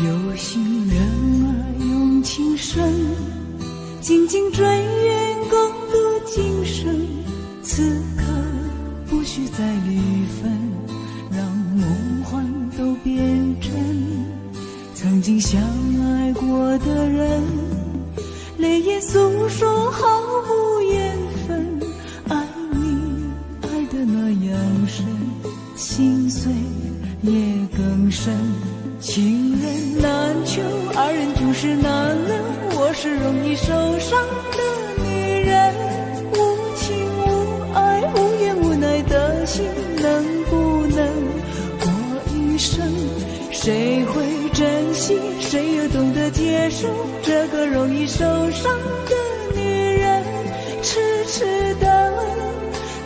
有心人儿用情深，紧紧追远共度今生。此刻不需再离分，让梦幻都变真。曾经相爱过的人，泪眼诉说毫无缘分。爱你爱得那样深，心碎也更深。情人难求，二人就是难能。我是容易受伤的女人，无情无爱无怨无奈的心，能不能过一生？谁会珍惜，谁又懂得接受这个容易受伤的女人？痴痴的问，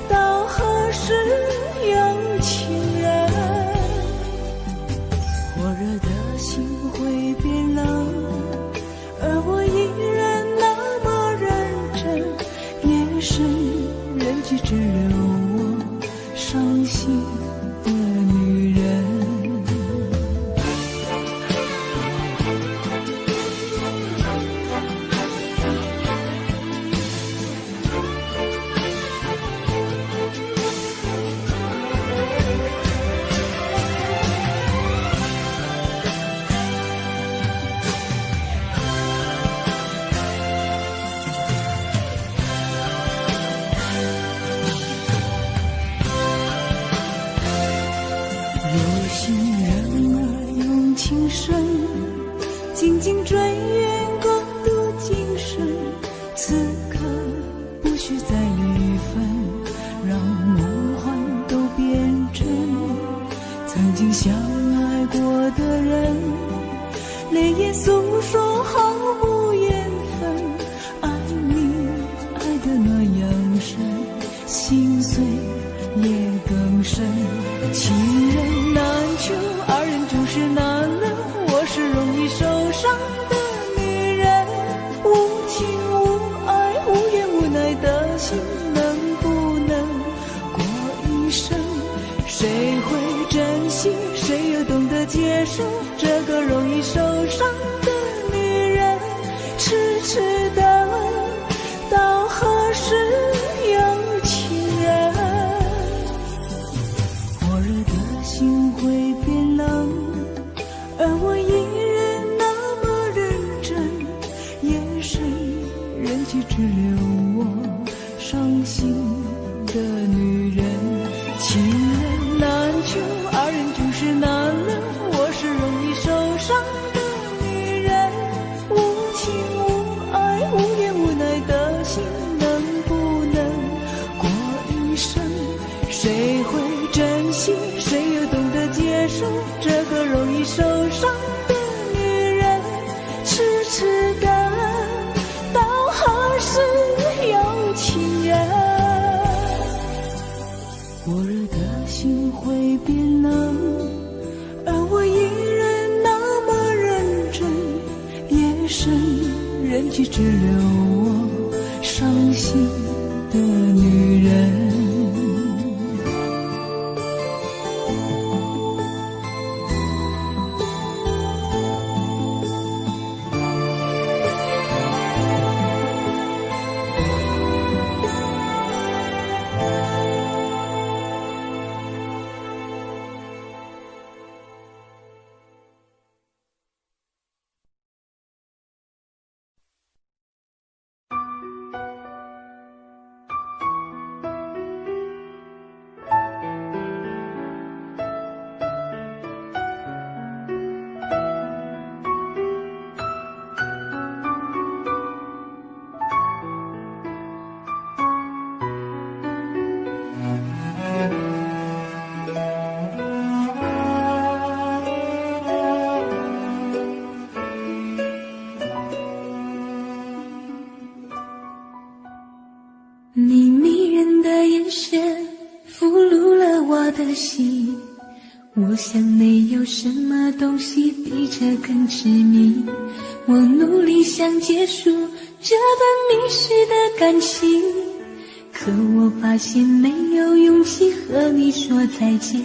到何时有情人？火热的心会变冷，而我依然那么认真。夜深人迹只留我伤心的女人。有心人儿用情深，紧紧追远共度今生。此刻不需再离分，让梦幻都变真。曾经相爱过的人，泪眼诉说毫无缘分。爱你爱得那样深，心碎也更深。情人难求，二人就是难能。我是容易受伤的女人，无情无爱无怨无奈的心，能不能过一生？谁会珍惜，谁又懂得接受这个容易受伤的女人？痴痴的问，到何时有情人？火热的心会变冷，而我依然那么认真。夜深人迹只留我伤心的女人。情人难求，二人就是难能。我是容易受伤的女人，无情无爱无怨无奈的心，能不能过一生？谁会珍惜，谁又懂得接受这个容易受伤的女人？痴痴的问，到何时有情人？火热的心会变冷，而我依然那么认真。夜深人迹只留我伤心的女人。你迷人的眼神俘虏了我的心，我想没有什么东西比这更痴迷。我努力想结束这段迷失的感情，可我发现没有勇气和你说再见。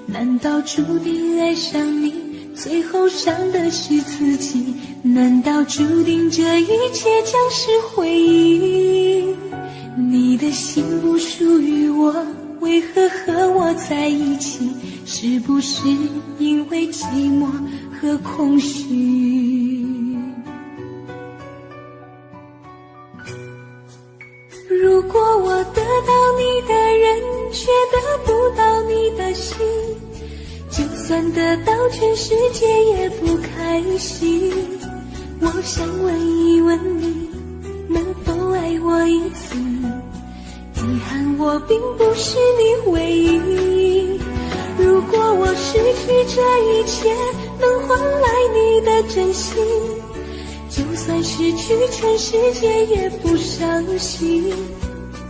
难道注定爱上你最后伤的是自己。难道注定这一切将是回忆？你的心不属于我，为何和我在一起？是不是因为寂寞和空虚？如果我得到你的人，却得不到你的心，就算得到全世界也不开心。我想问一问你，能否爱我一次？遗憾我并不是你唯一。如果我失去这一切，能换来你的真心，就算失去全世界也不伤心。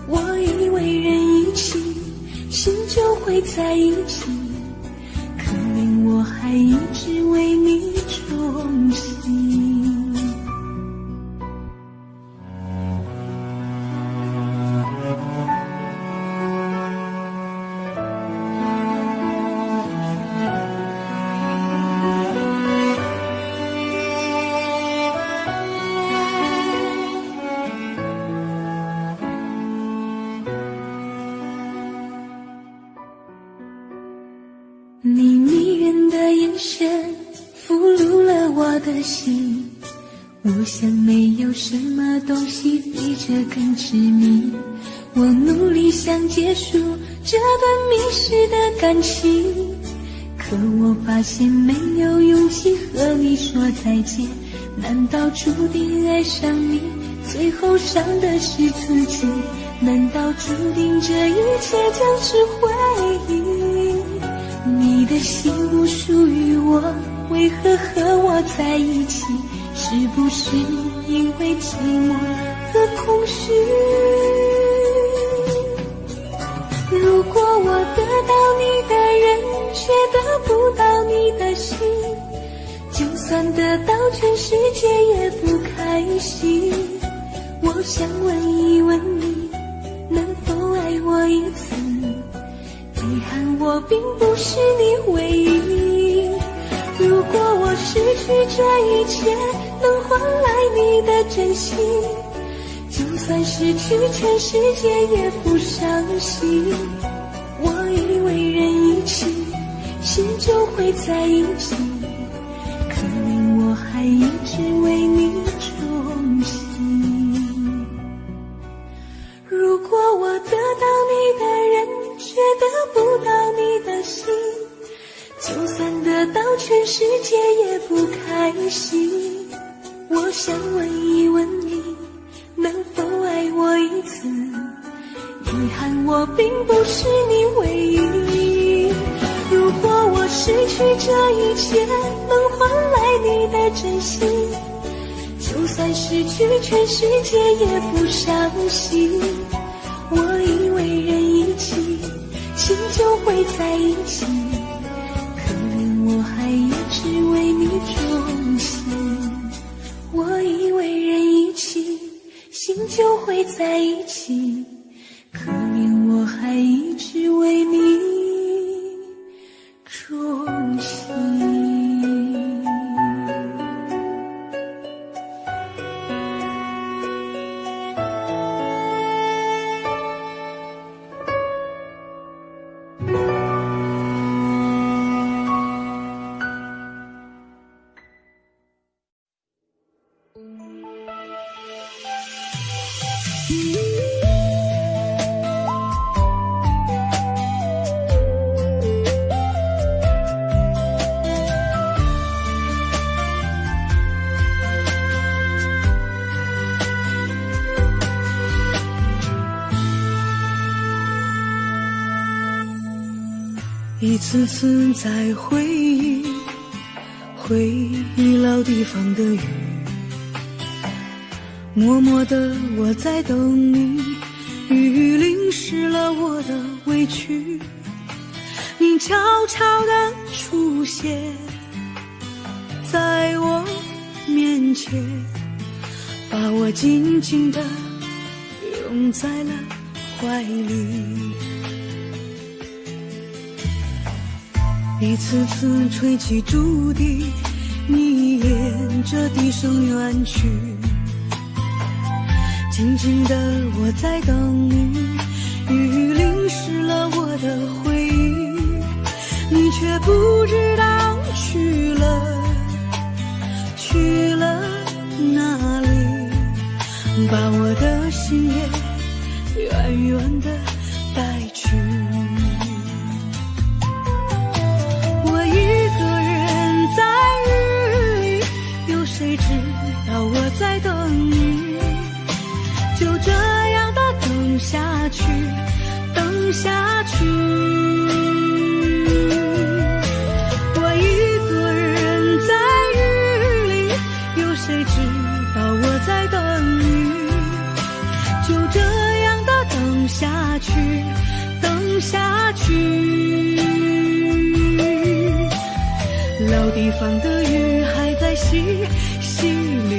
我以为人一起，心就会在一起，可怜我还一直为你钟情。你迷人的眼神俘虏了我的心，我想没有什么东西比这更执迷。我努力想结束这段迷失的感情，可我发现没有勇气和你说再见。难道注定爱上你，最后伤的是自己？难道注定这一切将是回忆？你的心不属于我，为何和我在一起？是不是因为寂寞和空虚？如果我得到你的人，却得不到你的心，就算得到全世界也不开心。我想问一问你，能否爱我一次？遗憾我并不是你唯一。如果我失去这一切，能换来你的真心，就算失去全世界也不伤心。我以为人一起，心就会在一起，可怜我还一直为你钟情。如果我得到你的人，却得不到你的心，就算得到全世界也不开心。我想问一问你，能否爱我一次？遗憾我并不是你唯一。如果我失去这一切，能换来你的真心，就算失去全世界也不伤心。我以为人一起，心就会在一起，可怜我还一直为你钟情。我以为人一起，心就会在一起，可怜我还一直为你钟情。一次次在回忆老地方的雨，默默的我在等你，雨淋湿了我的委屈，你悄悄地出现在我面前，把我紧紧地拥在了怀里。一次次吹起竹笛，你沿着笛声远去。静静的我在等你，雨淋湿了我的回忆，你却不知道去了哪里，把我的心也远远地带去。我一个人在雨里，有谁知道我在等你？就这样的等下去，等下去。我一个人在雨里，有谁知道我在等你？就这样的等下去，等下去。老地方的雨还在淅淅沥沥。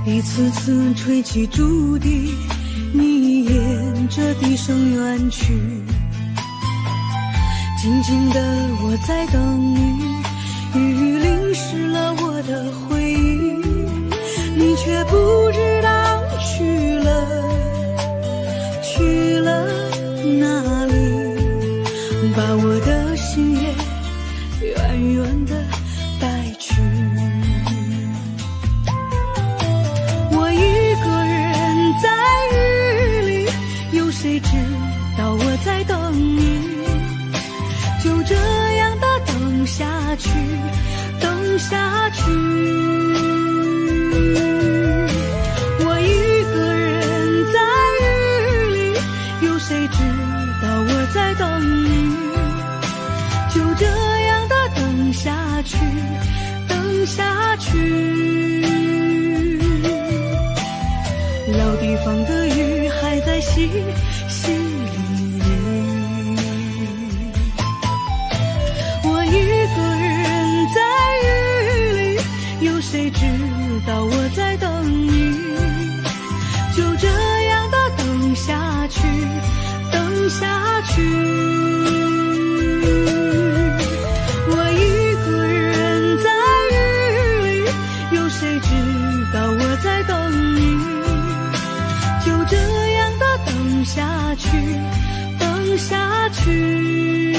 一次次吹起竹笛，你沿着笛声远去。静静的我在等你，雨淋湿了我的回忆，你却不知道去了哪里，把我的心也远远地带去。谁知道我在等你？就这样的等下去，等下去。我一个人在雨里，有谁知道我在等你？就这样的等下去，等下去。老地方的雨还在淅淅沥沥，我一个人在雨里，有谁知道我在等你？就这样的等下去，等下去。我一个人在雨里，有谁知道我在等你？就这样的等下去，等下去。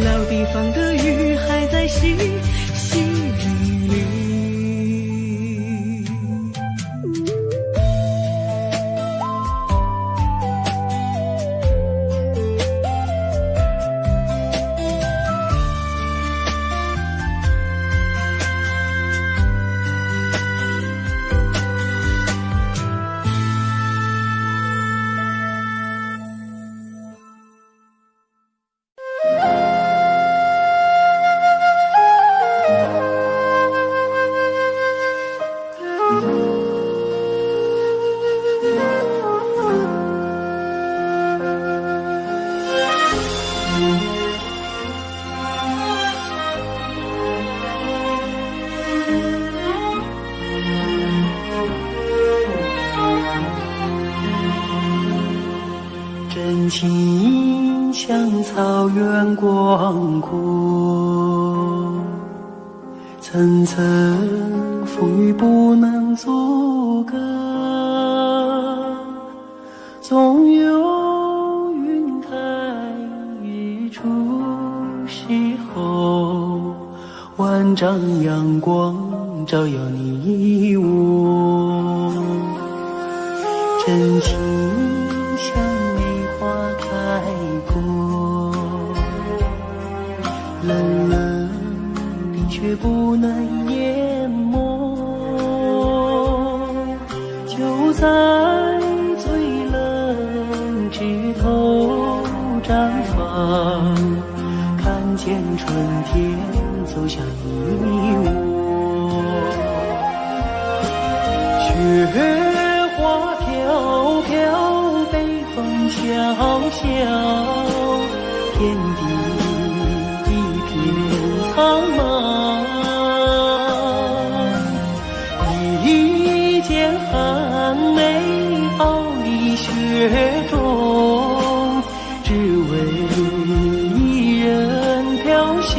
老地方的雨还在淅淅沥沥。真情像草原广阔，层层风雨不能阻隔，总有云开日出时候，万丈阳光照耀你我。真情像梅花开过，冷冷的却不能淹没，就在见春天走向你我，雪花飘飘，北风萧萧，天地一片苍茫，一剪寒梅傲立雪中，只为一人飘香。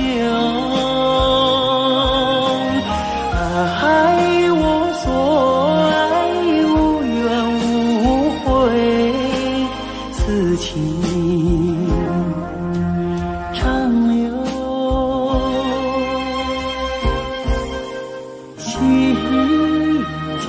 爱我所爱，无怨无悔，此情长留。心间。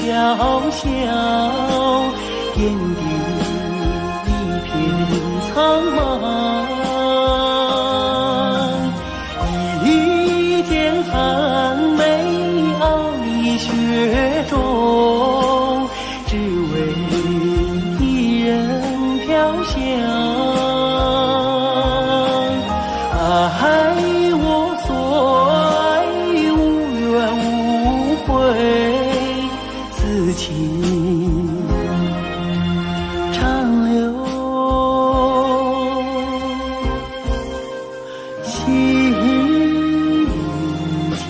小小天地一片苍茫，一剪寒梅傲立雪中，只为一人飘香。爱我所爱，无怨无悔，此情长留。心间。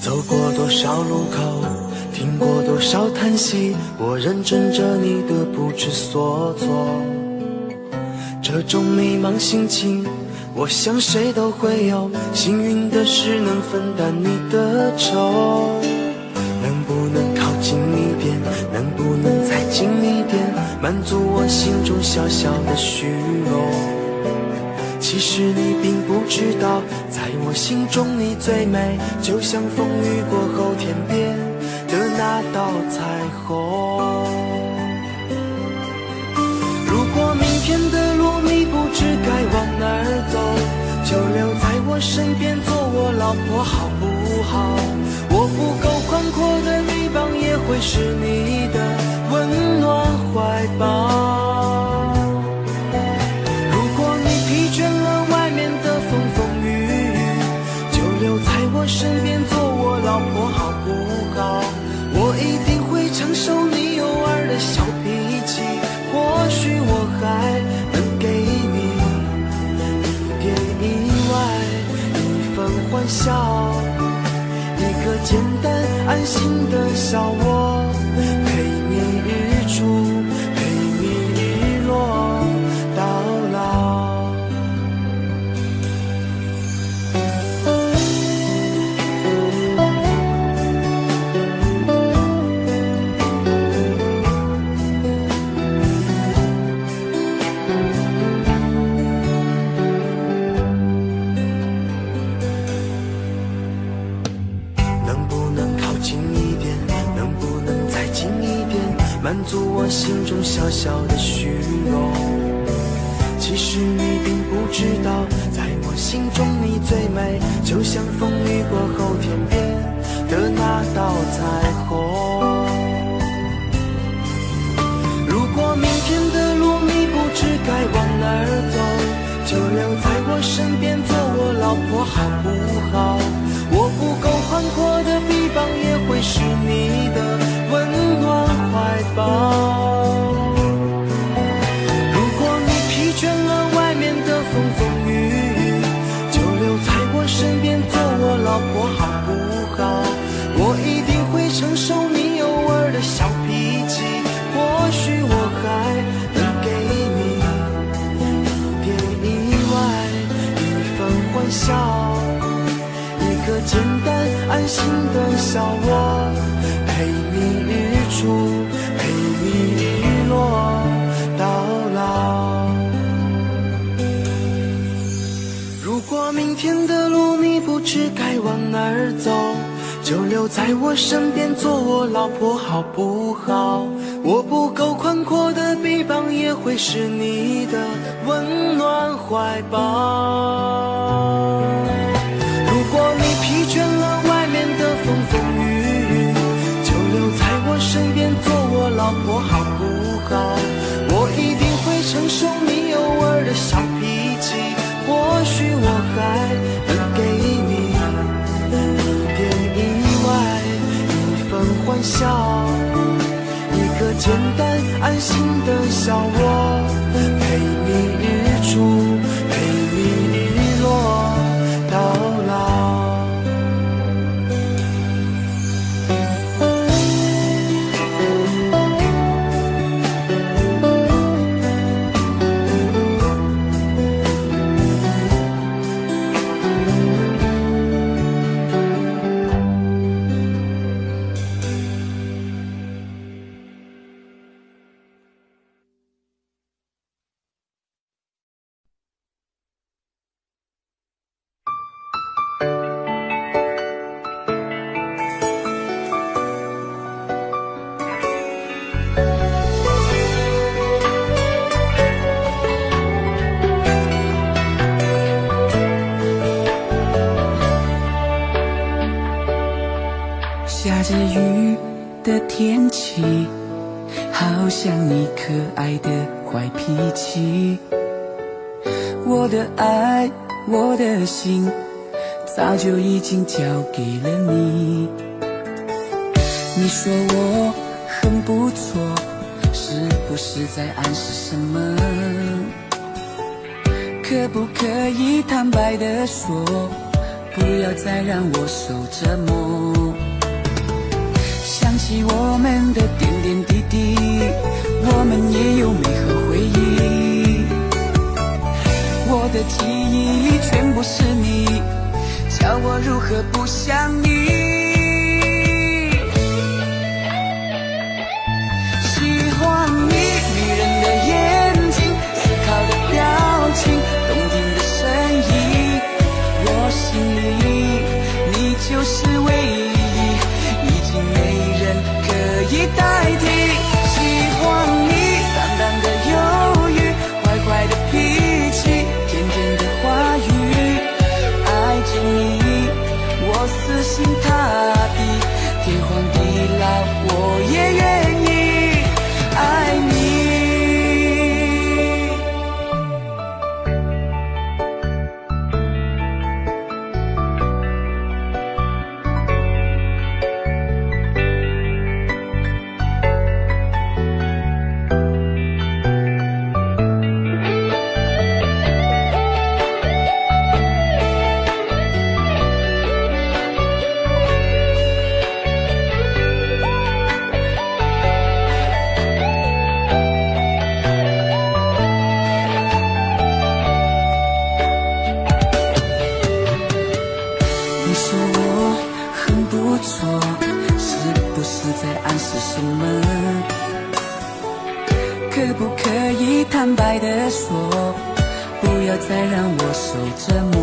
走过多少路口，听过多少叹息，我认真着你的不知所措。这种迷茫心情，我想谁都会有。幸运的是能分担你的愁，能不能靠近一点，能不能再近一点，满足我心中小小的虚荣。其实你并不知道，在我心中你最美，就像风雨过后天边的那道彩虹。如果明天的路你不知该往哪儿走，就留在我身边做我老婆好不好？我不够宽阔的臂膀也会是你的温暖怀抱。身边做我老婆好不好？我一定会承受你偶尔的小脾气，或许我还能给你一点意外，一份欢笑，一个简单安心的小窝，陪你日出，陪你日落到老。满足我心中小小的虚荣。其实你并不知道，在我心中你最美，就像风雨过后天边的那道彩虹。如果明天的路你不知该往哪儿走，就留在我身边做我老婆好不好？我不够宽阔的臂膀也会是你的温暖怀抱。如果你疲倦了外面的风风雨雨，就留在我身边做我老老婆好不好？我一定会承受你偶尔的小脾气，或许我还能给你一点意外，一份欢笑，一个简单安心的小窝，陪你日出，陪你日落到老。如果明天的路你不知该往哪儿走，就留在我身边做我老婆好不好？我不够宽阔的臂膀也会是你的温暖怀抱。如果你疲倦了外面的风风雨雨，就留在我身边做我老婆好不好？我一定会承受你偶尔的小脾气，或许我还能给你一点意外，一份欢笑，一个简单安心的小窝，陪你日出，陪你日落到老。下着雨的天气，好像你可爱的坏脾气。我的爱，我的心，早就已经交给了你。你说我很不错，是不是在暗示什么？可不可以坦白地说，不要再让我受折磨？想起我们的点点滴滴，我们也有美好回忆。我的记忆全部是你，叫我如何不想你？喜欢你迷人的眼睛，思考的表情，动听的声音，我心里你就是唯一，已经没人可以代替。喜欢你淡淡的忧郁，坏坏的脾气，甜甜的话语，爱着你我死心塌地，天荒地老我也愿意爱你。你说我很不错，是不是在暗示什么？可不可以坦白地说，不要再让我受折磨？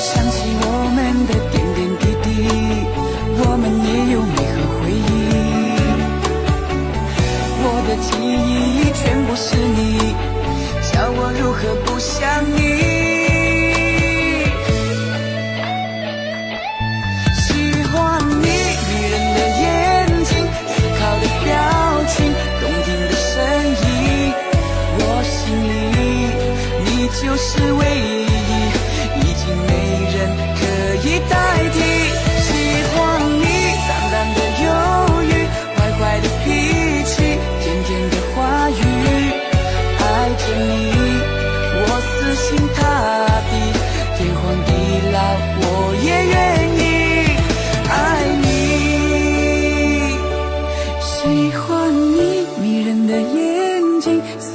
想起我们的点点滴滴，我们也有美好回忆。我的记忆全部是你，叫我如何不想你？就是唯一，已经没人可以代替。喜欢你淡淡的忧郁，坏坏的脾气，甜甜的话语，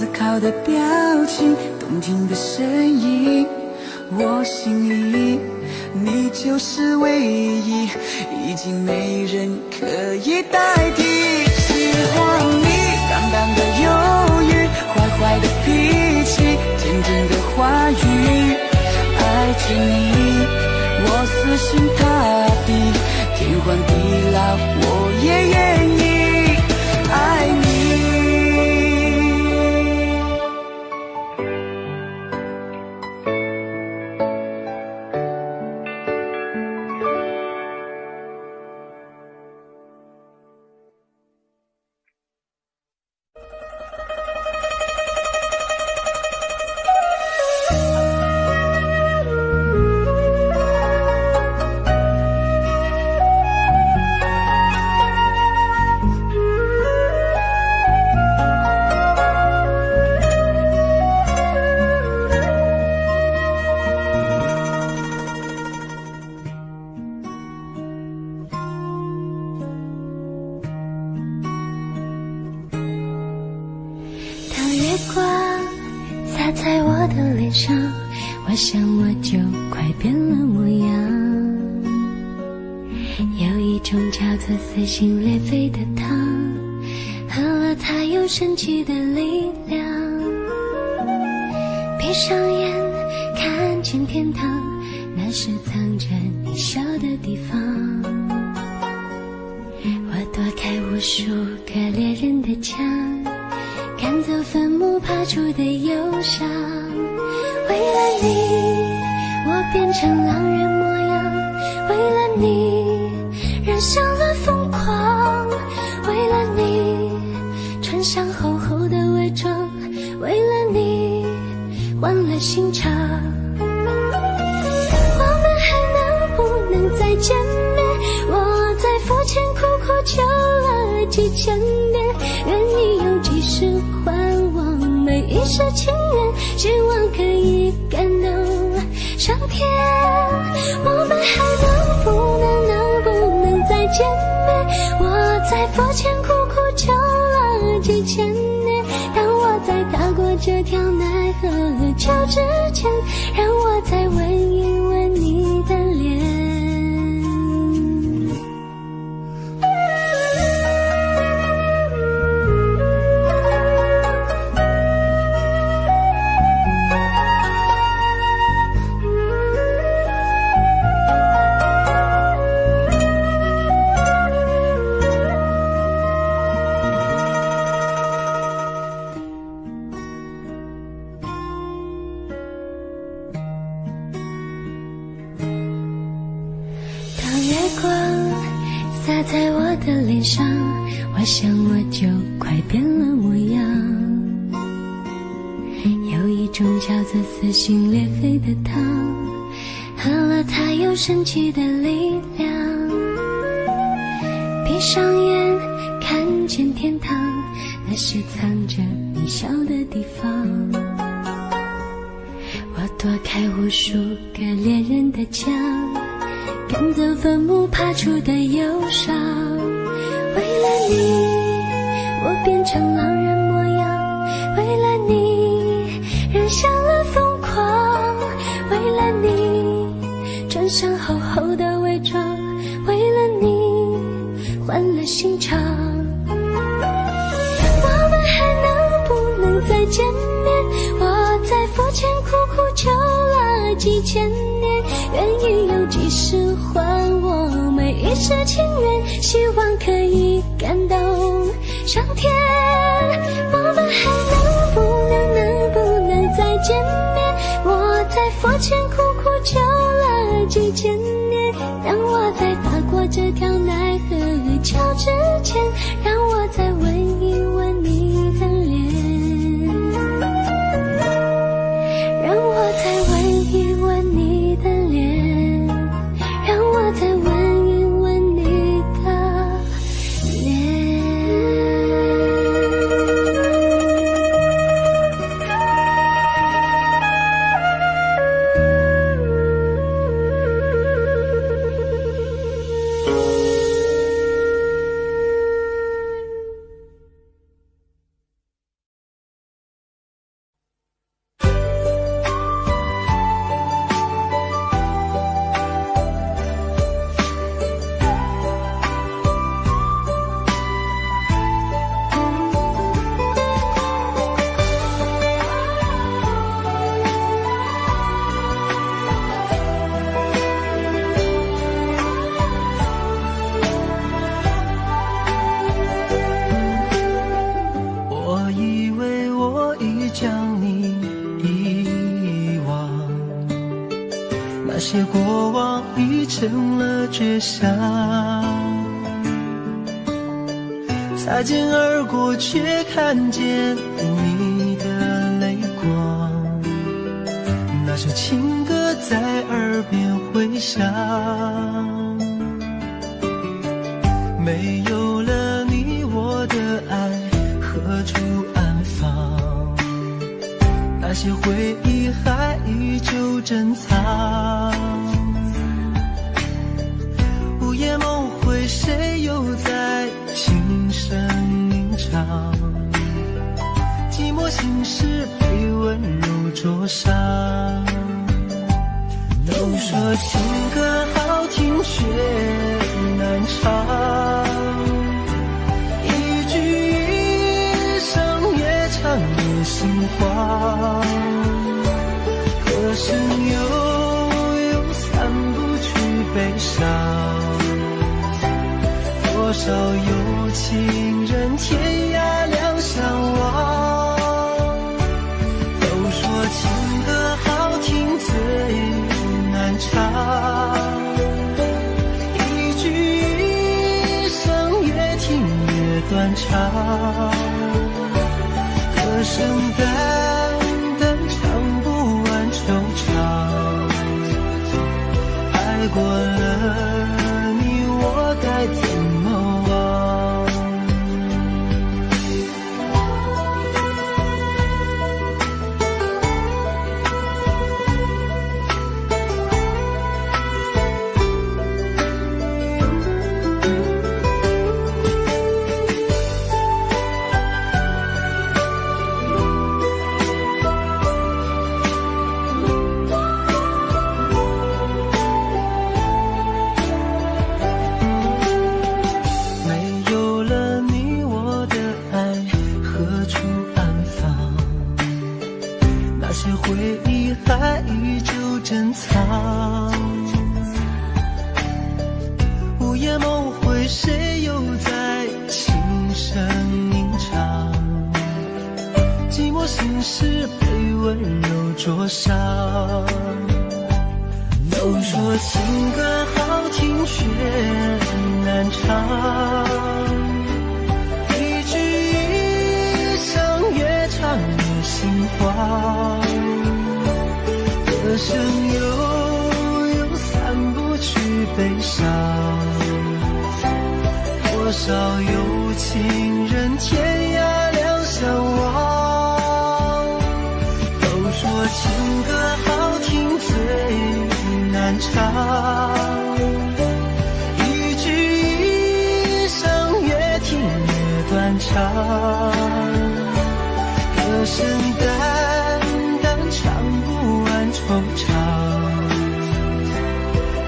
思考的表情，动听的声音，我心里你就是唯一，已经没人可以代替。喜欢你淡淡的忧郁，坏坏的脾气，甜甜的话语，爱着你我死心塌地，天荒地老我也愿意爱你。在我的脸上，我想我就快变了模样。有一种叫做撕心裂肺的糖，喝了它有神奇的力量。闭上眼看见天堂，那是藏着你笑的地方。我躲开无数个猎人的枪，赶走坟墓爬出的忧伤。为了你我变成狼人模样，为了你染上了疯狂，为了你穿上厚厚的伪装，为了你换了心肠。我们还能不能再见面？我在佛前苦苦求了几千遍，愿意用几世还我每一世情缘，希望可以感动上天。我们还能不能再见面？我在佛前苦苦求了几千年，当我在踏过这条奈何桥之前，让我再吻一吻你的脸。洒在我的脸上，我想我就快变了模样。有一种叫做撕心裂肺的糖，喝了它有神奇的力量。闭上眼看见天堂，那是藏着你笑的地方。我躲开无数个猎人的枪，赶走坟墓爬出的忧伤。为了你我变成狼人模样，为了你染上了疯狂，为了你穿上厚厚的伪装，为了你换了心肠。我们还能不能再见面？我在佛前苦苦求了几千年，愿意用几世还我每一世情缘，希望可以感动上天。我们还能不能再见面？我在佛前苦苦求了几千年，当我在踏过这条奈何桥之前，让我再吻一吻你的脸，让我再吻一吻你的脸，让我再吻一吻你的脸。些过往已成了绝响，擦肩而过却看见你的泪光，那首情歌在耳边回响。没有了你，我的爱何处安放？那些回忆还依旧珍藏。午夜梦回，谁又在轻声吟唱？寂寞心事被温柔灼伤。都说情歌好听却难唱，一句一声越唱越心慌，歌声又散不去悲伤，多少有情人天涯两相望。都说情歌好听最难唱，一句一声越听越断肠，歌声淡淡唱不完惆怅。爱过了你，我该怎么忘？午夜梦回，谁又在轻声吟唱？寂寞心事被温柔灼伤。都说情歌好听却难唱，一句一声越唱越心慌，歌声又散不去悲伤，多少有情人天涯两相望。都说情歌好听最难唱，一句一声越听越断肠，歌声淡淡唱不完惆怅。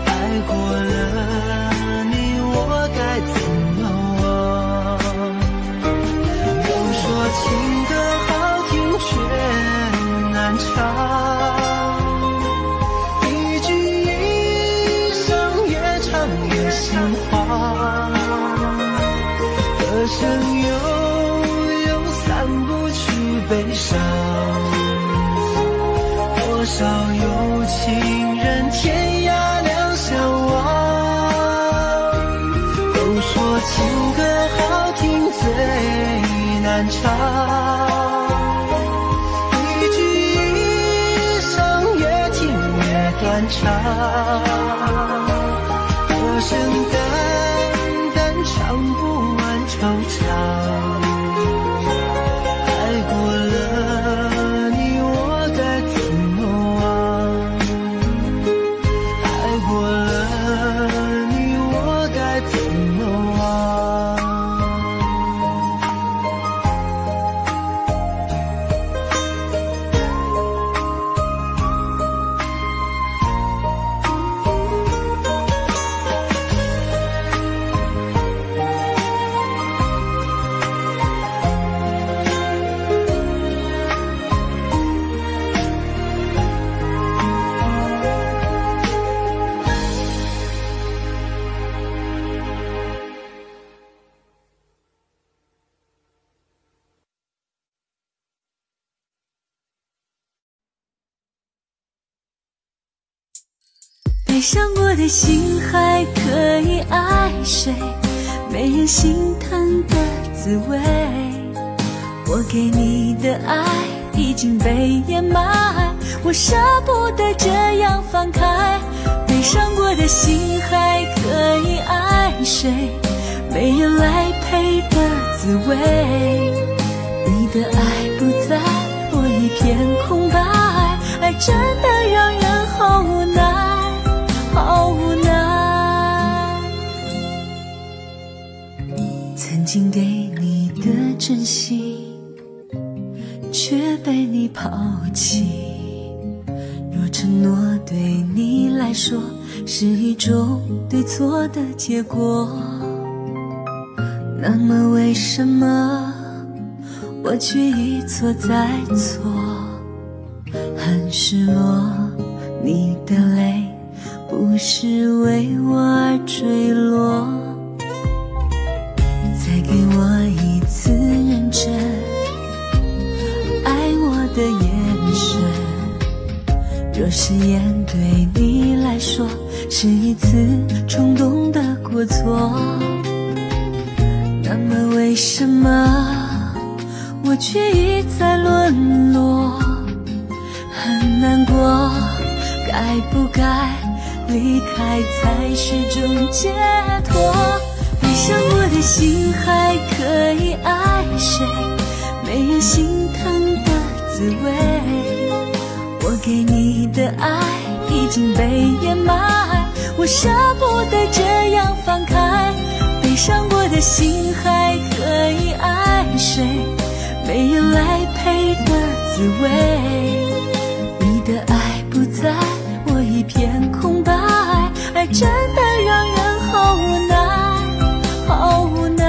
爱过了你，我该怎么忘？都说情歌好听却难唱，一句一声越唱越心慌，歌声又散不去悲伤，多少有情人天涯两相望。都说情歌好听最难唱，一句一声越听越断肠，歌声淡淡唱不完惆怅。爱过了你，我该怎么忘？爱过了你，我该怎么忘？悲伤过的心还可以爱谁？没人心疼的滋味，我给你的爱已经被掩埋，我舍不得这样放开。悲伤过的心还可以爱谁？没人来陪的滋味，你的爱不在，我一片空白，爱真的让人好无奈，好无奈。曾经给你的真心，却被你抛弃。若承诺对你来说是一种对错的结果，那么为什么我却一错再错？很失落，你的泪不是为我而坠落。再给我一次认真爱我的眼神，若誓言对你来说是一次冲动的过错，那么为什么我却一再沦落？很难过，该不该离开才是种解脱？悲伤过的心还可以爱谁？没人心疼的滋味，我给你的爱已经被掩埋，我舍不得这样放开。悲伤过的心还可以爱谁？没人来陪的滋味，你的爱不在，我一片空白，爱真的让人好无奈，好无奈。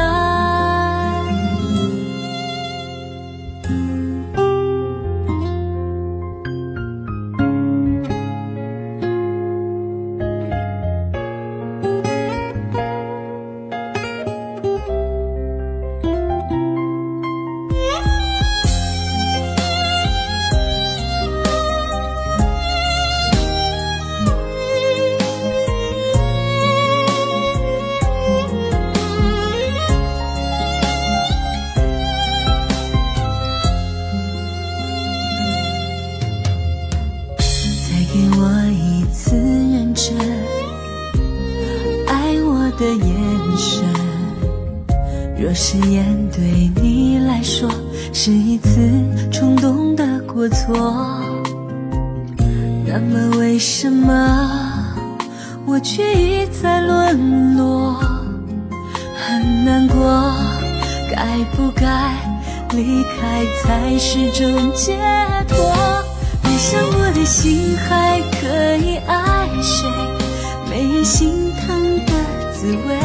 给我一次认真爱我的眼神，若誓言对你来说是一次冲动的过错，那么为什么我却一再沦落？很难过，该不该离开才是种解脱？悲伤过的心还可以爱谁？没人心疼的滋味，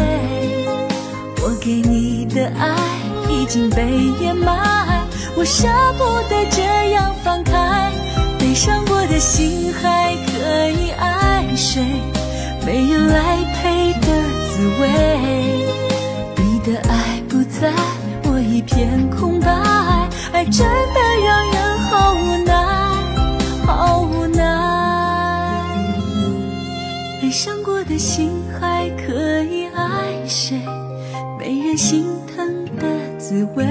我给你的爱已经被掩埋，我舍不得这样放开。悲伤过的心还可以爱谁？没人来陪的滋味，你的爱不在，我一片空白，爱真的让人好无奈，好无奈。悲伤过的心还可以爱谁？没人心疼的滋味，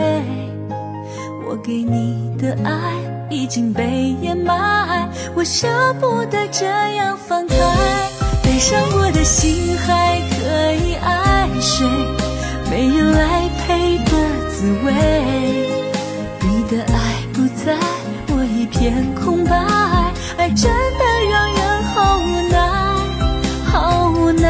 我给你的爱已经被掩埋，我舍不得这样放开。悲伤过的心还可以爱谁？没人来陪的滋味，你的爱不在，我一片空白，爱真的让人好无奈，好无奈。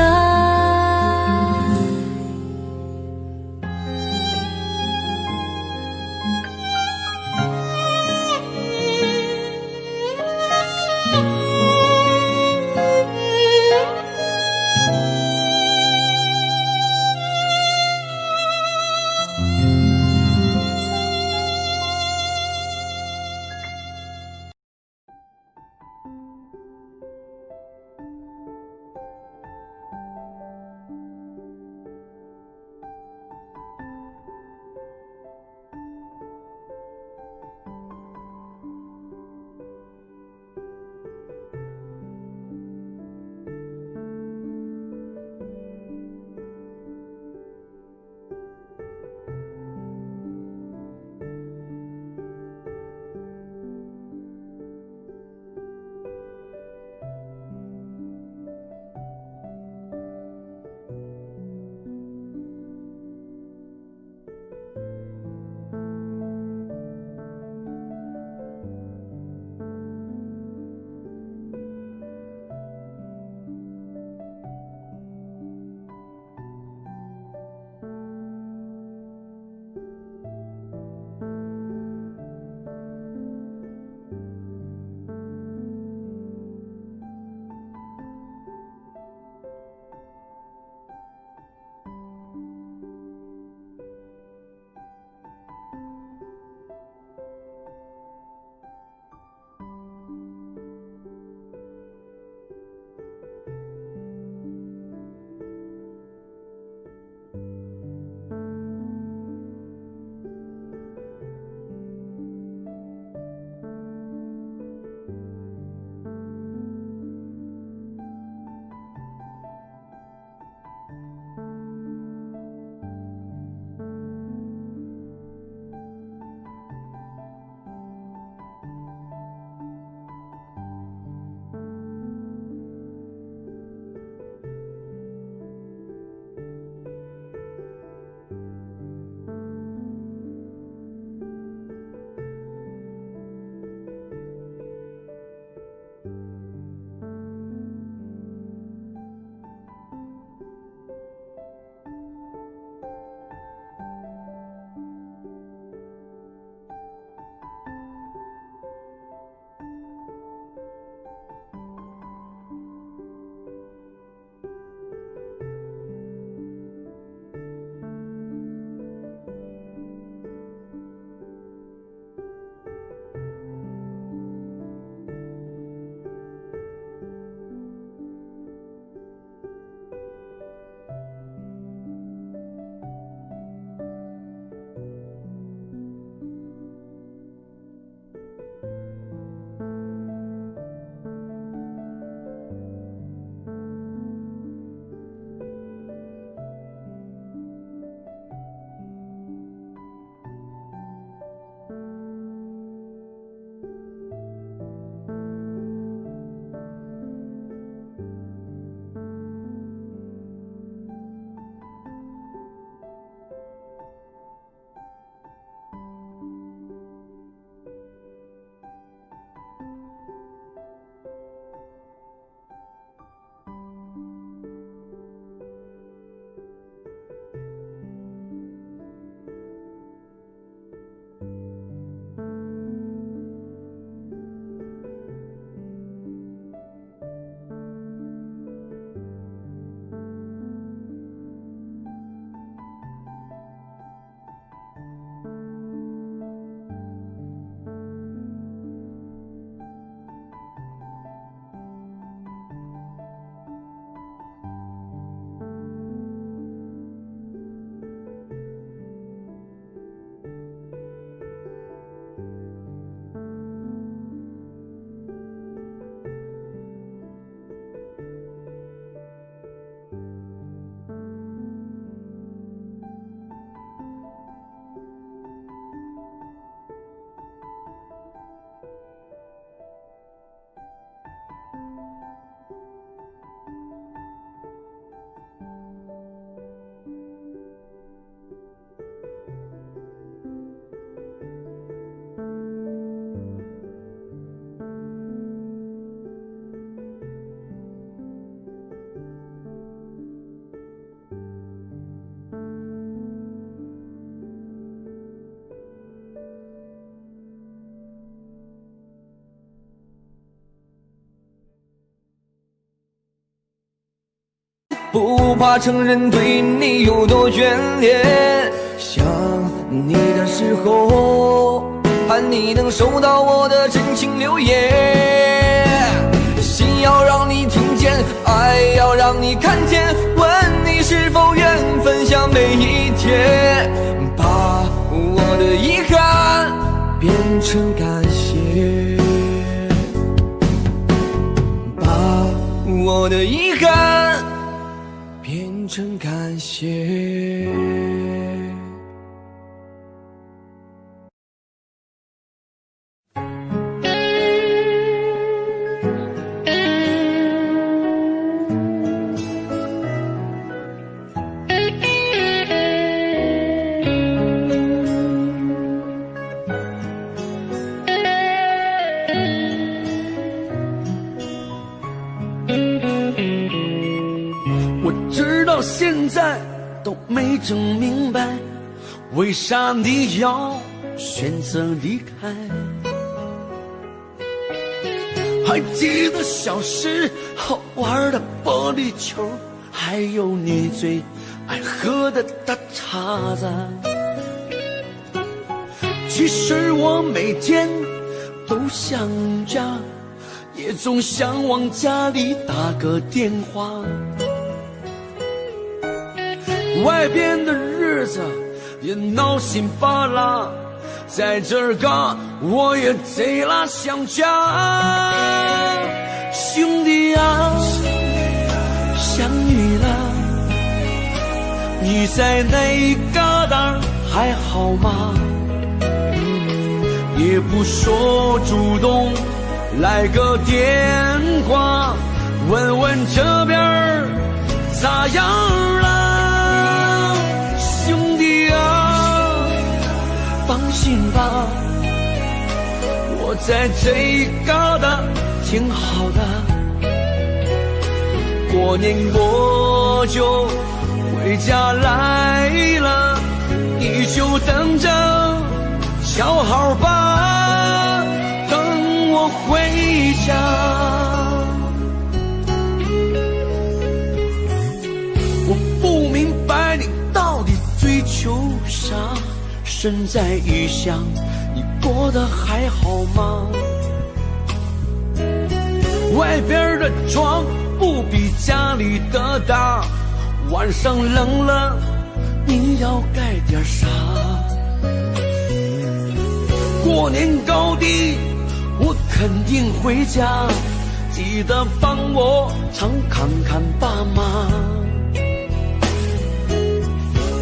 不怕承认对你有多眷恋。想你的时候，盼你能收到我的真情留言。心要让你听见，爱要让你看见，问你是否愿分享每一天，把我的遗憾变成感谢，把我的遗憾变成感谢。现在都没整明白，为啥你要选择离开？还记得小时候玩的玻璃球，还有你最爱喝的大碴子。其实我每天都想家，也总想往家里打个电话。外边的日子也闹心巴拉，在这儿嘎我也贼拉想家。兄弟啊，想你了，你在那一旮瘩还好吗？也不说主动来个电话，问问这边咋样了。兄弟啊，放心吧，我在这一旮瘩挺好的。过年我就回家来了，你就等着瞧好吧，等我回家。我不明白你到底追求啥，身在异乡，你过得还好吗？外边的床不比家里的大，晚上冷了你要盖点啥？过年高低我肯定回家，记得帮我常看看爸妈。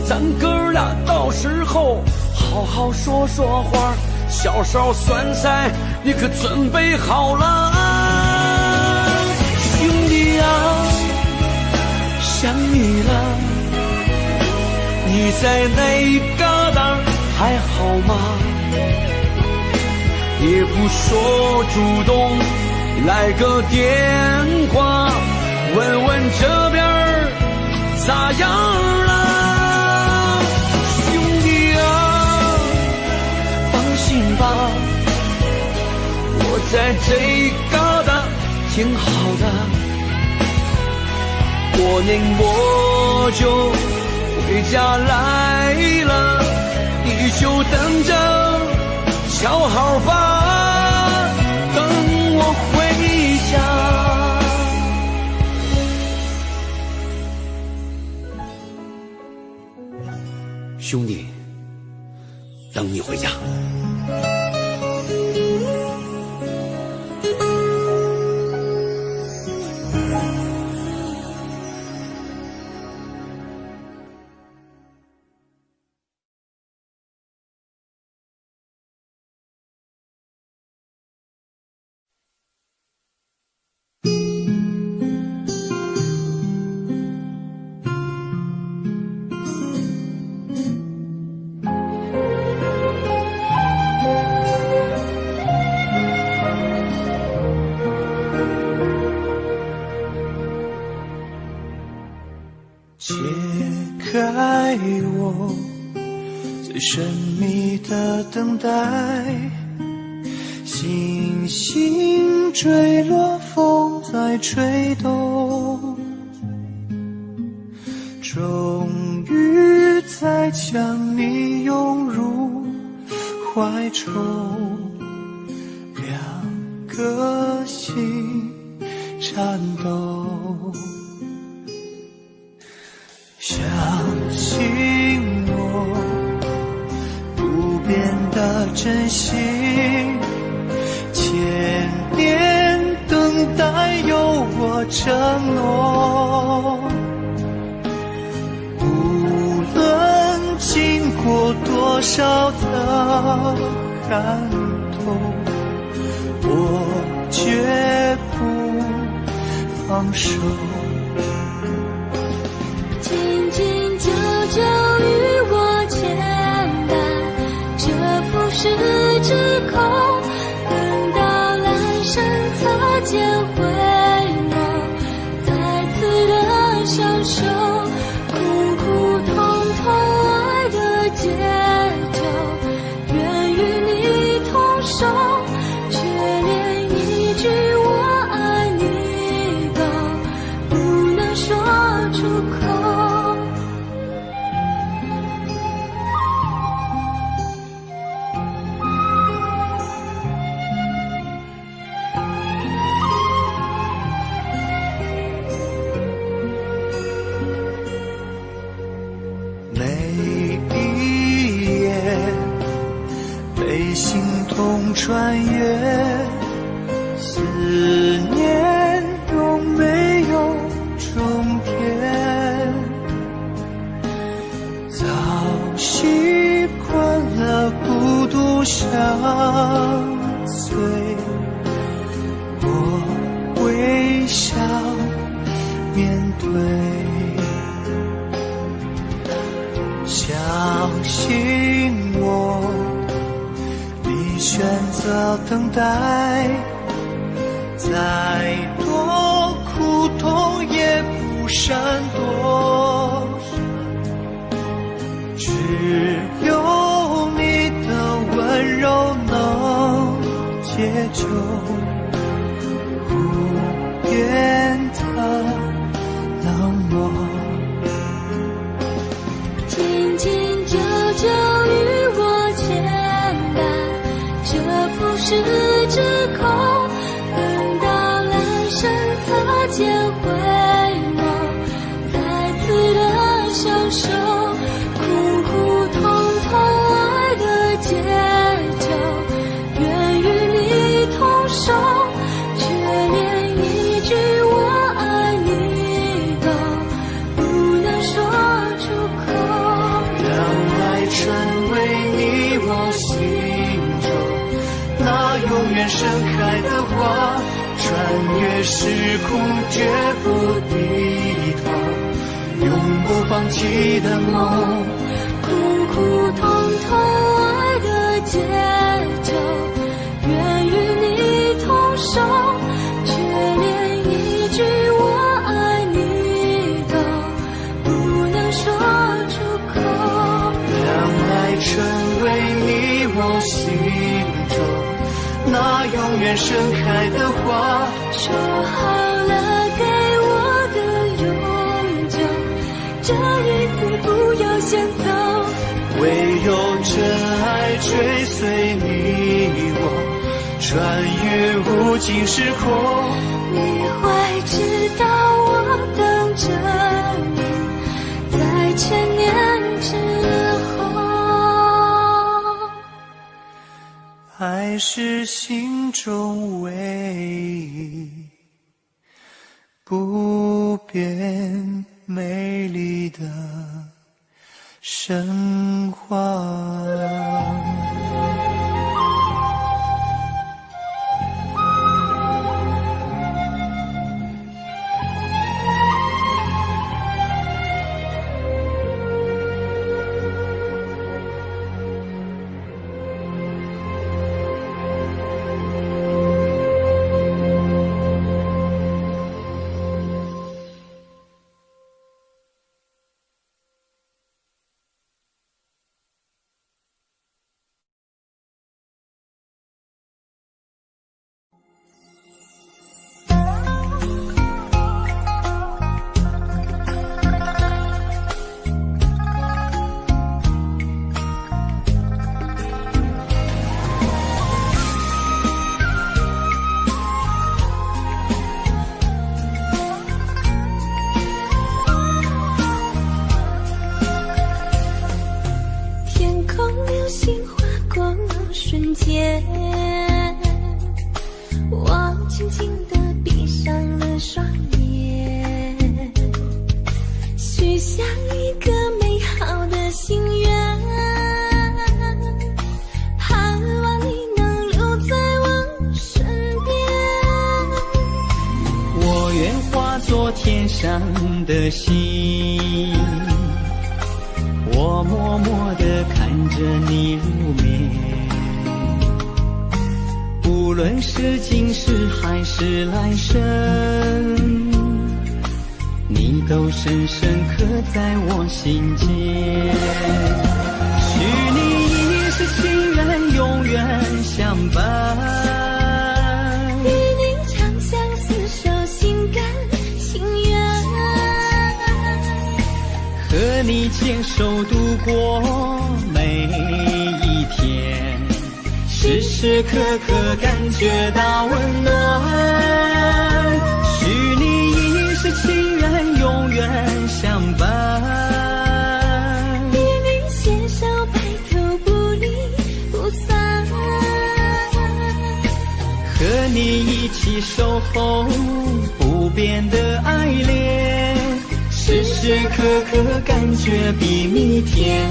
咱哥俩到时候好好说说话，小烧酸菜你可准备好了？兄弟啊，想你了，你在那一旮瘩还好吗？也不说主动来个电话，问问这边咋样了？兄弟啊，放心吧，我在这一旮瘩挺好的。过年我就回家来了，你就等着瞧好吧，等我回家。兄弟，等你回家。解开我最神秘的等待，星星坠落，风在吹动，终于再将你拥入怀中，两颗心颤抖。相信我，不变的真心，千年等待有我承诺。无论经过多少的寒冬，我绝不放手。紧紧久久与我牵绊，这浮世之口，等到来生擦肩会眸，再次的相守，苦苦痛痛爱的节奏，愿与你同守，却连一句我爱你都不能说出口。每一夜被心痛穿越，思念有没有终点？早习惯了孤独相随，我微笑面对。相信我，你选择等待，再多苦痛也不闪躲，只有你的温柔能解救不变的冷漠。紧紧久久与我牵绊，这浮世之口，等到来生擦肩会眸，再次的相守，苦苦痛痛爱的节奏，愿与你同守，却连一句我爱你都不能说出口。成为你我心中那永远盛开的花，穿越时空绝不低头，永不放弃的梦。苦苦痛痛爱的节奏，愿与你同守，却连一句我爱你都不能说出口。成为你我心中那永远盛开的花，说好了给我的永久，这一次不要先走，唯有真爱追随你我，穿越无尽时空。你会知道我等着你，在千年之后。爱是心中唯一不变美丽的神话。轻轻地闭上了双眼，许下一个美好的心愿，盼望你能留在我身边。我愿化作天上的星，我默默地看着你入眠。无论是今世还是来生，你都深深刻在我心间。许你一世情缘，永远相伴，与你长相厮守，心甘情愿，和你牵手度过每一天，时时刻刻感觉到温暖。许你一世情缘，永远相伴，与你携手白头不离不散，和你一起守候不变的爱恋，时时刻刻感觉比蜜甜。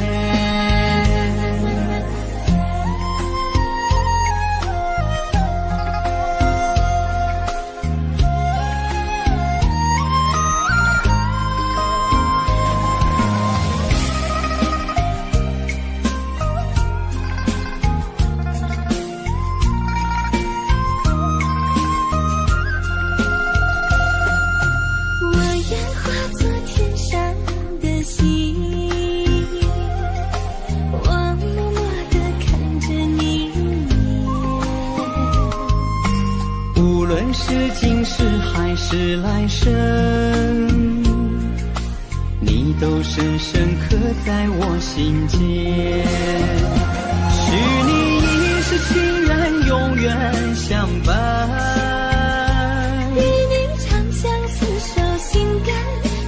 是今世还是来生，你都深深刻在我心间。许你一世情缘，永远相伴，与你长相厮守，心甘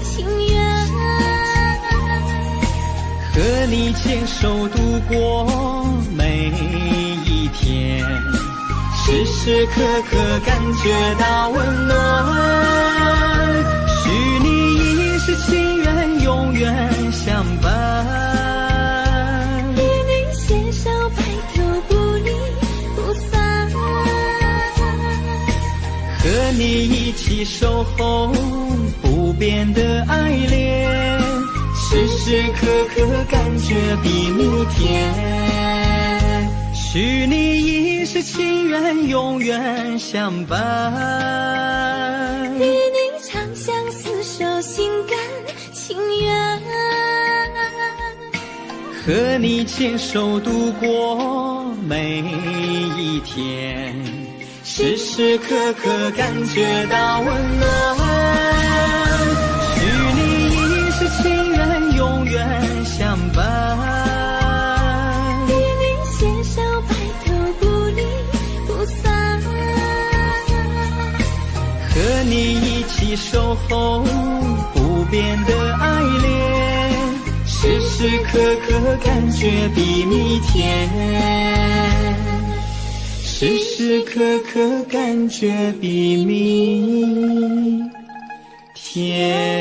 情愿，和你牵手度过每一天，时时刻刻感觉到温暖。许你一世情缘，永远相伴，与你携手白头不离不散，和你一起守候不变的爱恋，时时刻刻感觉比蜜甜。许你一世情缘，永远相伴，与你长相厮守，心甘情愿，和你牵手度过每一天，时时刻刻感觉到温暖。许你一世情缘，永远相伴，和你一起守候不变的爱恋，时时刻刻感觉比蜜甜，时时刻刻感觉比蜜甜。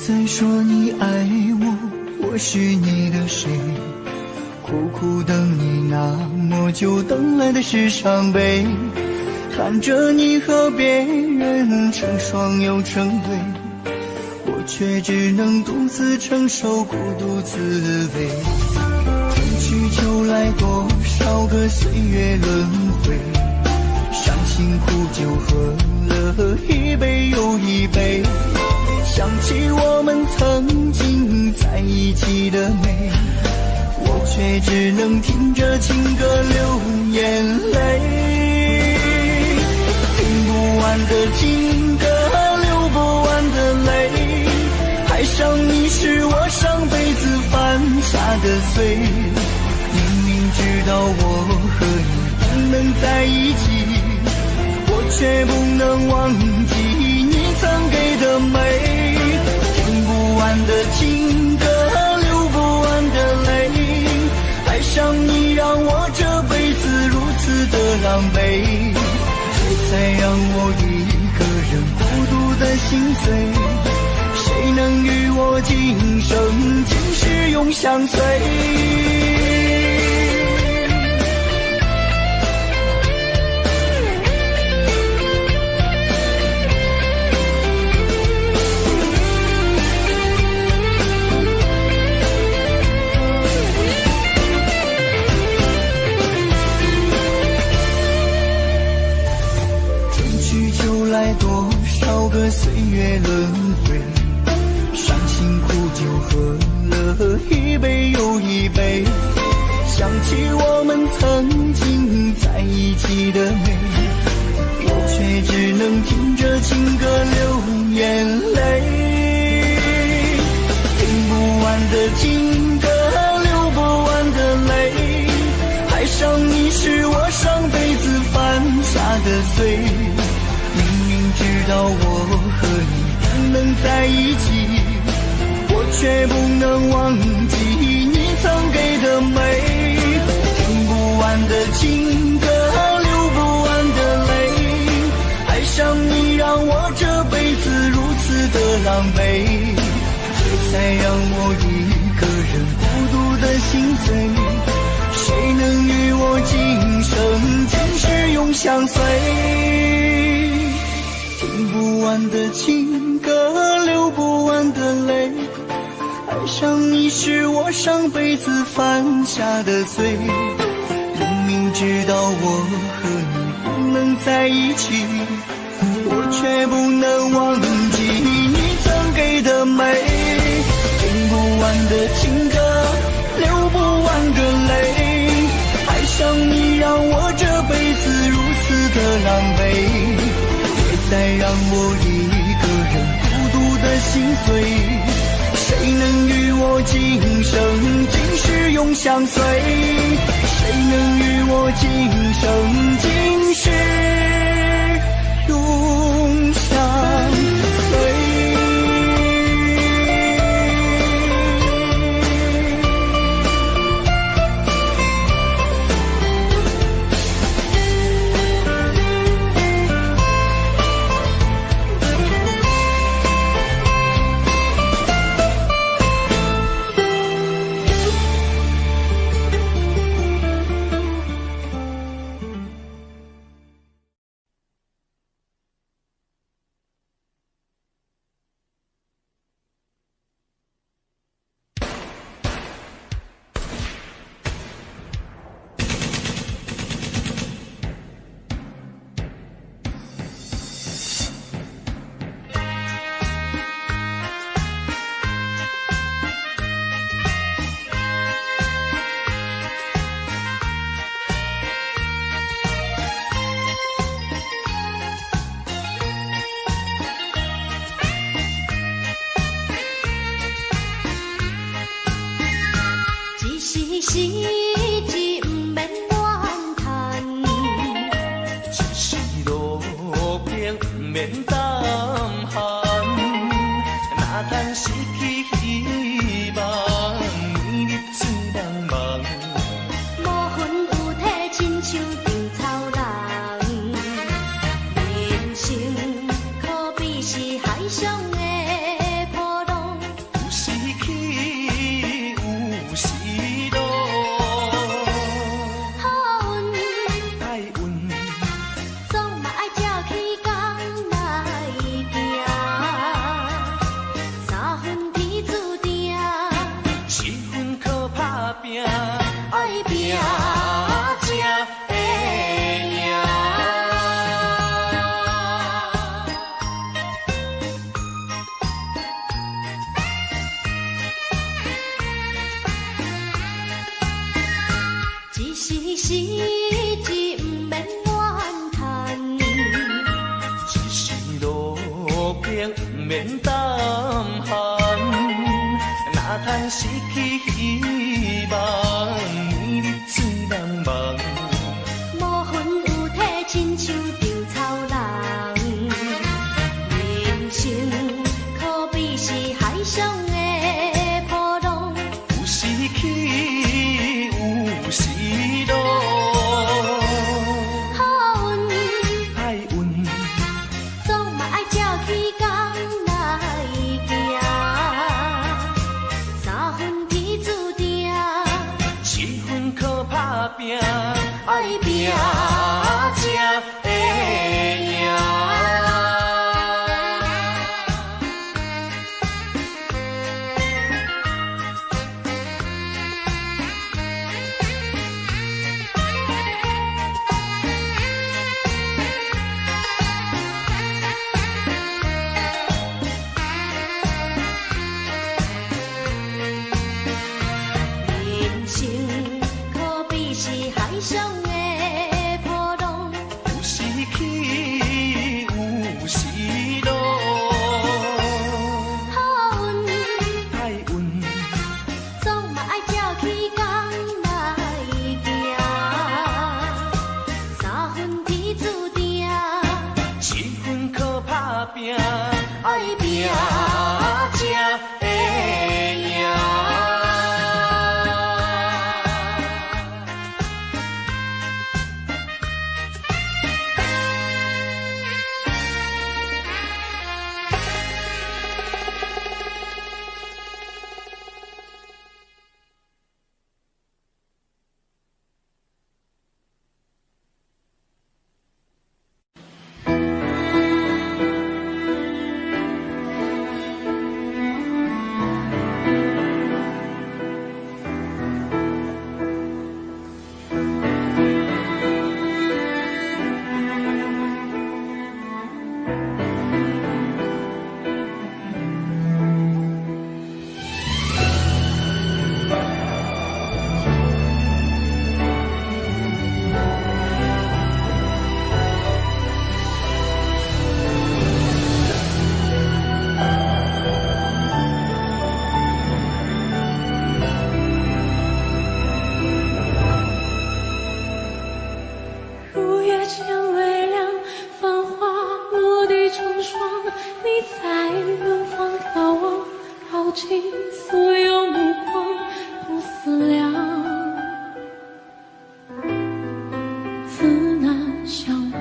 再说你爱我，我是你的谁？苦苦等你那么久，等来的是伤悲。看着你和别人成双又成对，我却只能独自承受孤独滋味。春去秋个岁月轮回，伤心苦酒喝了一杯又一杯，想起我们曾经在一起的美，我却只能听着情歌流眼泪。听不完的情歌，流不完的泪，爱上你是我上辈子犯下的罪。明明知道我和你不能在一起，我却不能忘记你曾给的美。听不完的情歌，流不完的泪，爱上你让我这辈子如此的狼狈，谁才让我一个人孤独的心碎？谁能与我今生今世永相随？多少个岁月轮回，伤心苦酒喝了一杯又一杯，想起我们曾经在一起的美，我却只能听着情歌流眼泪。听不完的情歌，流不完的泪，爱上你是我上辈子犯下的罪。知道我和你不能在一起，我却不能忘记你曾给的美。听不完的情歌，流不完的泪，爱上你让我这辈子如此的狼狈，谁才让我一个人孤独的心碎？谁能与我今生今世永相随？听不完的情歌，流不完的泪，爱上你是我上辈子犯下的罪。明明知道我和你不能在一起，我却不能忘记你曾给的美。听不完的情歌，流不完的泪，爱上你让我这辈子如此的狼狈，再让我一个人孤独的心碎。谁能与我今生今世永相随？谁能与我今生今世永相随？爱拼才其实只不免怨叹，一时路边不免胆寒，哪通失去希望，年日最茫茫。无魂有体，亲像稻草人，人生可比是海上的波浪，有时起，有时落。好运歹运，总嘛爱照起工来行，三分天注定，七分靠打拼，爱拼才会赢。人生可比是海上的波浪，有时起，有时落。好运歹运，总嘛爱照起工来行，三分天注定，七分靠打拼，爱拼才会赢。如月前微亮，繁华落地成霜。你在远方眺望，耗尽所有目光，不思量，自难相忘。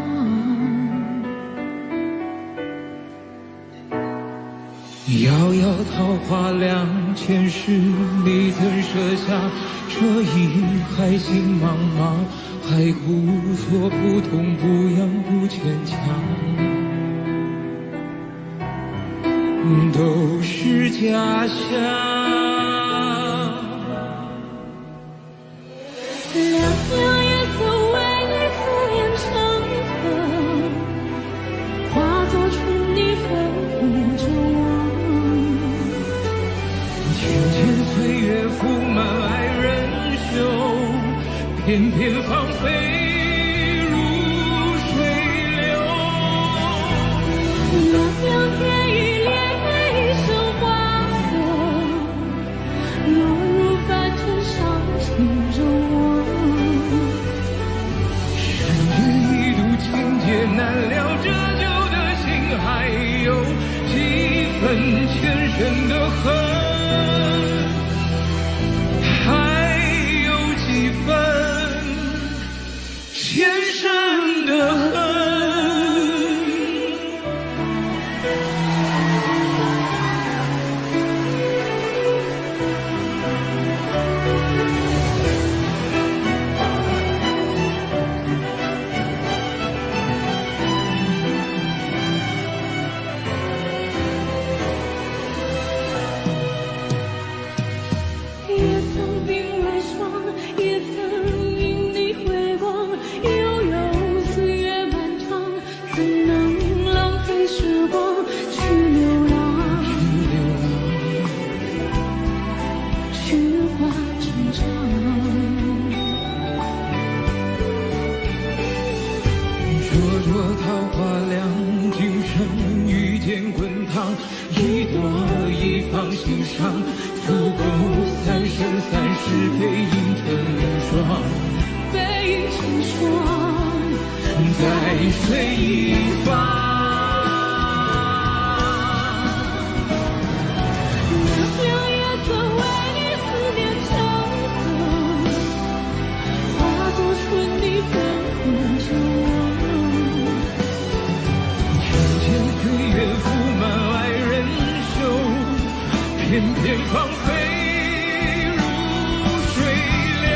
遥遥桃花凉，前世你曾设下这一海心茫茫，海故作不痛不痒不牵强，都是假象。两条夜色为你敷衍成河，化作春泥飞舞着我。浅浅岁月覆满爱人袖，片片芳菲如水流。凉凉天意恋生花色，落入凡尘伤情着我。山人一度情劫难了，折旧的心还有几分前生的恨。还有几分花亮，今生遇见滚烫，一朵一放心上，足够3生3世背影成双，背影成双，在水一方。片片芳菲如水流，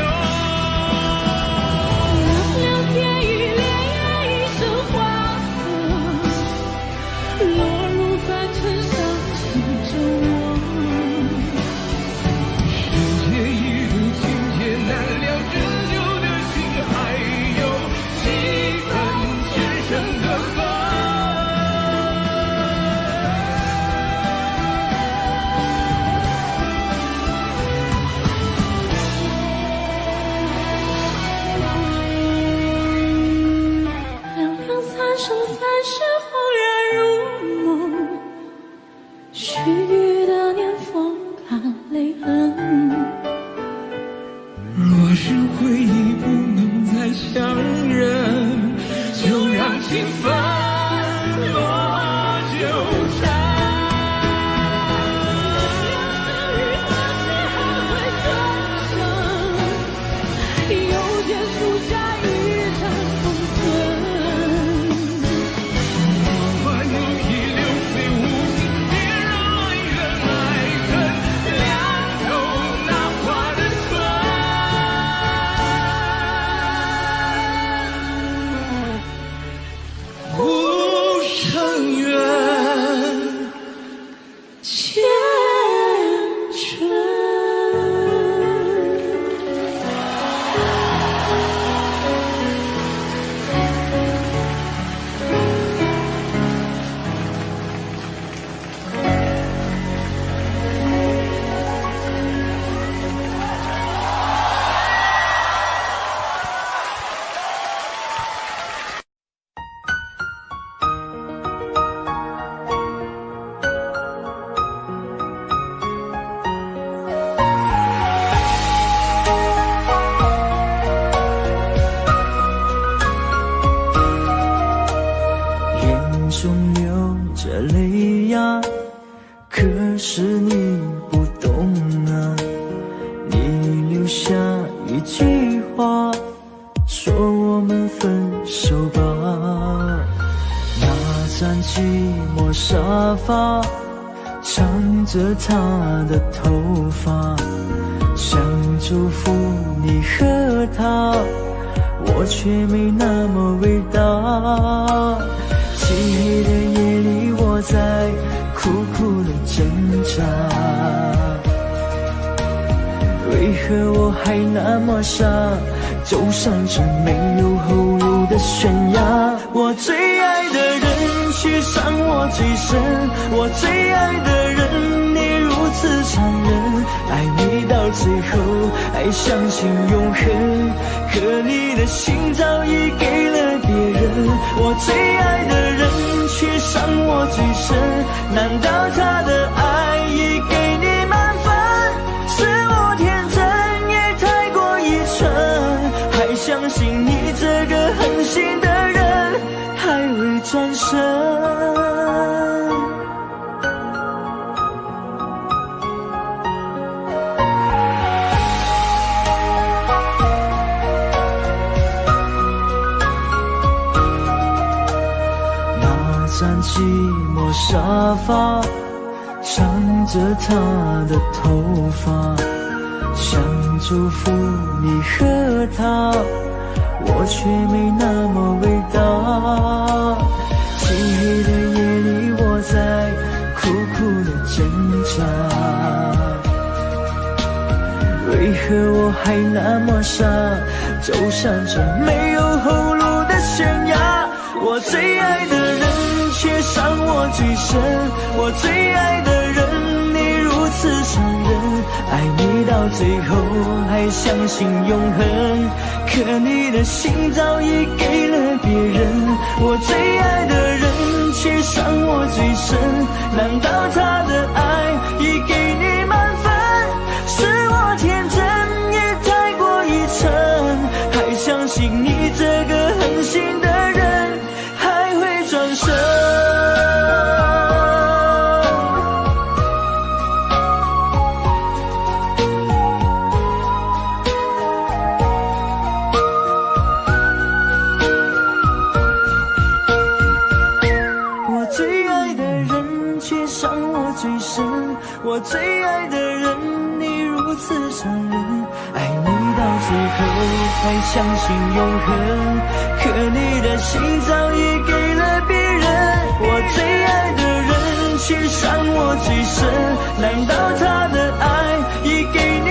凉凉天一恋一生花色，落入凡尘伤情中。世界一如情劫难了珍馐的心，还有几分前生的恨。若是回忆不能再相认，就让情分落纠缠。又见树下一场风尘。花能遗留飞无尽，别让埋怨爱恨两头那花的春。无声远，前尘。中流着泪呀，可是你不懂啊。你留下一句话，说我们分手吧。那张寂寞沙发，藏着她的头发，想祝福你和她，我却没那么伟大。漆黑的夜里，我在苦苦的挣扎，为何我还那么傻，走上这没有后路的悬崖。我最爱的人却伤我最深，我最爱的人你如此残忍，爱你到最后还相信永恒，可你的心早已给了别人。我最爱的人却伤我最深，难道他的爱已给你满分？是我天真也太过愚蠢，还相信你这个狠心的人还会转身。那张寂寞沙发，藏着她的头发，想祝福你和她，我却没那么伟大。漆黑的夜里，我在苦苦的挣扎，为何我还那么傻，走上这没有后路的悬崖。我最爱的人却伤我最深，我最爱的人你如此伤人，爱你到最后还相信永恒，可你的心早已给了别人，我最爱的人却伤我最深，难道他的爱已给你满分？是我天真也太过一层，还相信你这个狠心的人还会转身。我最爱的人却伤我最深，我最爱的人你如此伤人，爱你到最后还相信永恒，可你的心早已给了别人，我最爱的人却伤我最深，难道他的爱已给你